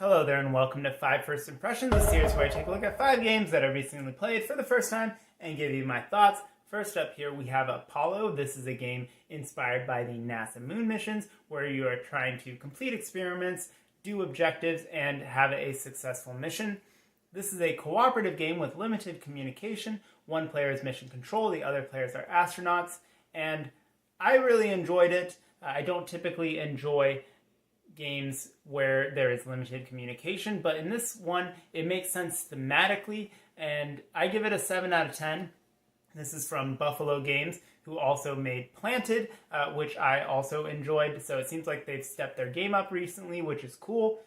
Hello there and welcome to 5 First Impressions, a series where I take a look at 5 games that I recently played for the first time and give you my thoughts. First up here we have Apollo. This is a game inspired by the NASA moon missions where you are trying to complete experiments, do objectives, and have a successful mission. This is a cooperative game with limited communication. One player is mission control, the other players are astronauts, and I really enjoyed it. I don't typically enjoy games where there is limited communication, but in this one it makes sense thematically, and I give it a 7 out of 10. This is from Buffalo Games, who also made Planted, which I also enjoyed, so it seems like they've stepped their game up recently, which is cool.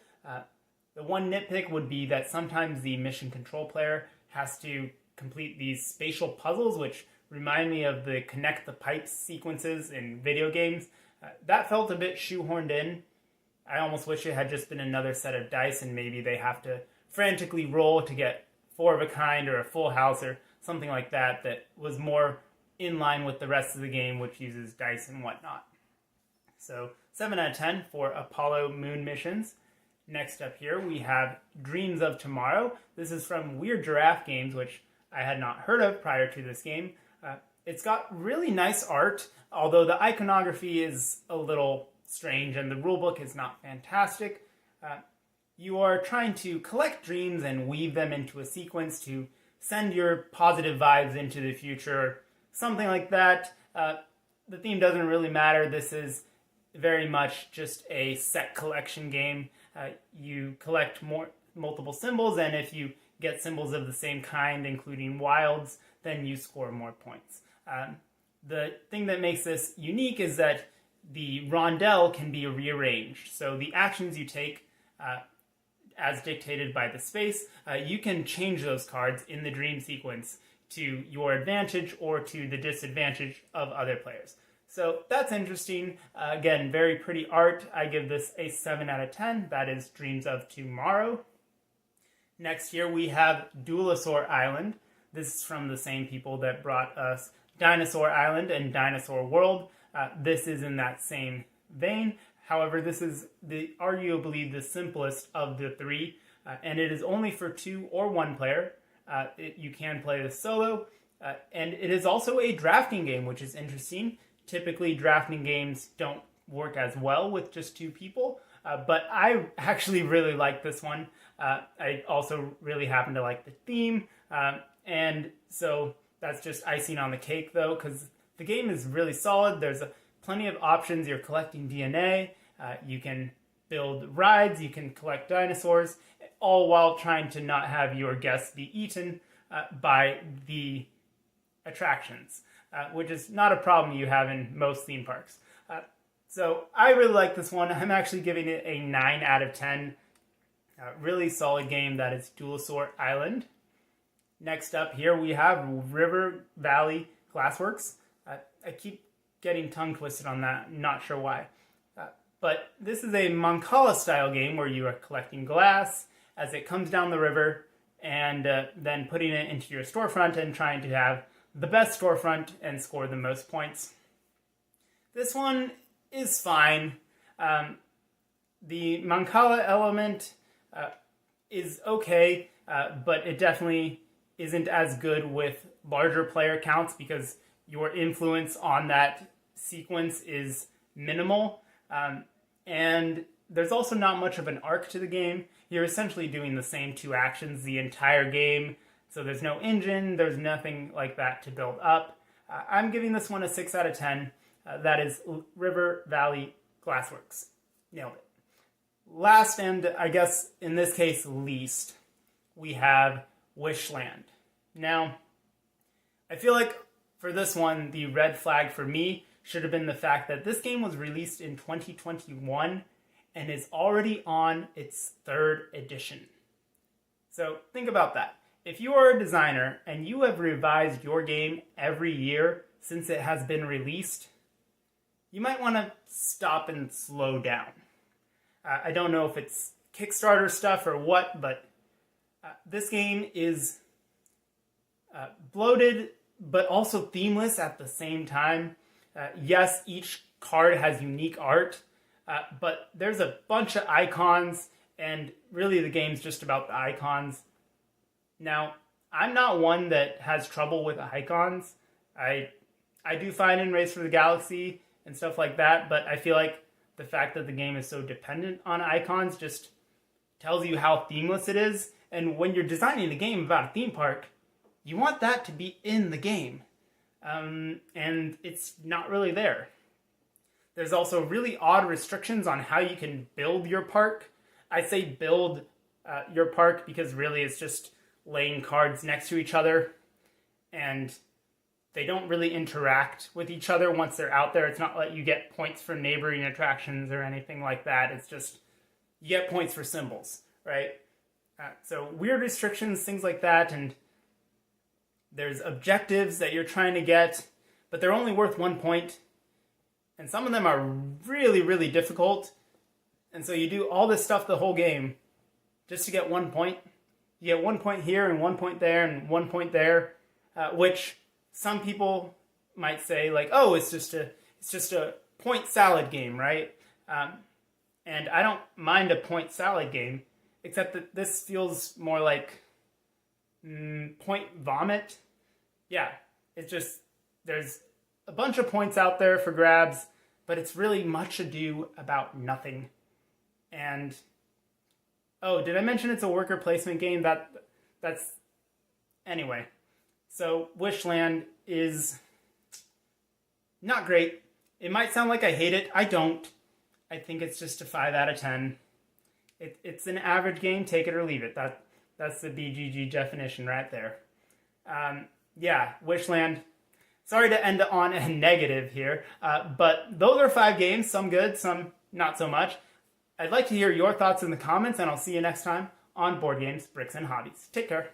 The one nitpick would be that sometimes the mission control player has to complete these spatial puzzles, which remind me of the connect the pipes sequences in video games. That felt a bit shoehorned in. I almost wish it had just been another set of dice and maybe they have to frantically roll to get 4 of a kind or a full house or something like that that was more in line with the rest of the game, which uses dice and whatnot. So 7 out of 10 for Apollo Moon Missions. Next up here we have Dreams of Tomorrow. This is from Weird Giraffe Games, which I had not heard of prior to this game. It's got really nice art, although the iconography is a little strange and the rulebook is not fantastic. You are trying to collect dreams and weave them into a sequence to send your positive vibes into the future, something like that. The theme doesn't really matter. This is very much just a set collection game. You collect multiple symbols, and if you get symbols of the same kind, including wilds, then you score more points. The thing that makes this unique is that the rondel can be rearranged. So the actions you take, as dictated by the space, you can change those cards in the dream sequence to your advantage or to the disadvantage of other players. So that's interesting. Again, very pretty art. I give this a 7 out of 10. That is Dreams of Tomorrow. Next here we have Duelosuar Island. This is from the same people that brought us Dinosaur Island and Dinosaur World. This is in that same vein. However, this is arguably the simplest of the 3, and it is only for 2 or 1 player. You can play this solo, and it is also a drafting game, which is interesting. Typically, drafting games don't work as well with just 2 people, but I actually really like this one. I also really happen to like the theme, and so that's just icing on the cake, though, because the game is really solid. There's plenty of options. You're collecting DNA. You can build rides. You can collect dinosaurs, all while trying to not have your guests be eaten by the attractions, which is not a problem you have in most theme parks. So I really like this one. I'm actually giving it a 9 out of 10. Really solid game. That is Duelosuar Island. Next up here we have River Valley Glassworks. I keep getting tongue twisted on that, not sure why. But this is a Mancala style game where you are collecting glass as it comes down the river and then putting it into your storefront and trying to have the best storefront and score the most points. This one is fine. The Mancala element is okay, but it definitely isn't as good with larger player counts because your influence on that sequence is minimal. And there's also not much of an arc to the game. You're essentially doing the same 2 actions the entire game. So there's no engine, there's nothing like that to build up. I'm giving this one a 6 out of 10. That is River Valley Glassworks. Nailed it. Last, and I guess in this case least, we have Wishland. Now, I feel like for this one, the red flag for me should have been the fact that this game was released in 2021 and is already on its 3rd edition. So think about that. If you are a designer and you have revised your game every year since it has been released, you might want to stop and slow down. I don't know if it's Kickstarter stuff or what, but this game is bloated but also themeless at the same time. Yes, each card has unique art, but there's a bunch of icons and really the game's just about the icons. Now, I'm not one that has trouble with icons. I do find in Race for the Galaxy and stuff like that, but I feel like the fact that the game is so dependent on icons just tells you how themeless it is. And when you're designing a game about a theme park, you want that to be in the game. And it's not really there. There's also really odd restrictions on how you can build your park. I say build your park because really it's just laying cards next to each other, and they don't really interact with each other once they're out there. It's not like you get points for neighboring attractions or anything like that. It's just you get points for symbols, right? So weird restrictions, things like that, and there's objectives that you're trying to get, but they're only worth 1 point. And some of them are really, really difficult. And so you do all this stuff the whole game just to get 1 point. You get 1 point here and 1 point there and 1 point there, which some people might say like, oh, it's just a point salad game, right? And I don't mind a point salad game, except that this feels more like point vomit. Yeah, it's just, there's a bunch of points out there for grabs, but it's really much ado about nothing. And, oh, did I mention it's a worker placement game? That's, anyway. So, Wishland is not great. It might sound like I hate it. I don't. I think it's just a 5 out of 10. It's an average game, take it or leave it. That's the BGG definition right there. Yeah, Wishland. Sorry to end on a negative here, but those are 5 games, some good, some not so much. I'd like to hear your thoughts in the comments, and I'll see you next time on Board Games, Bricks, and Hobbies. Take care.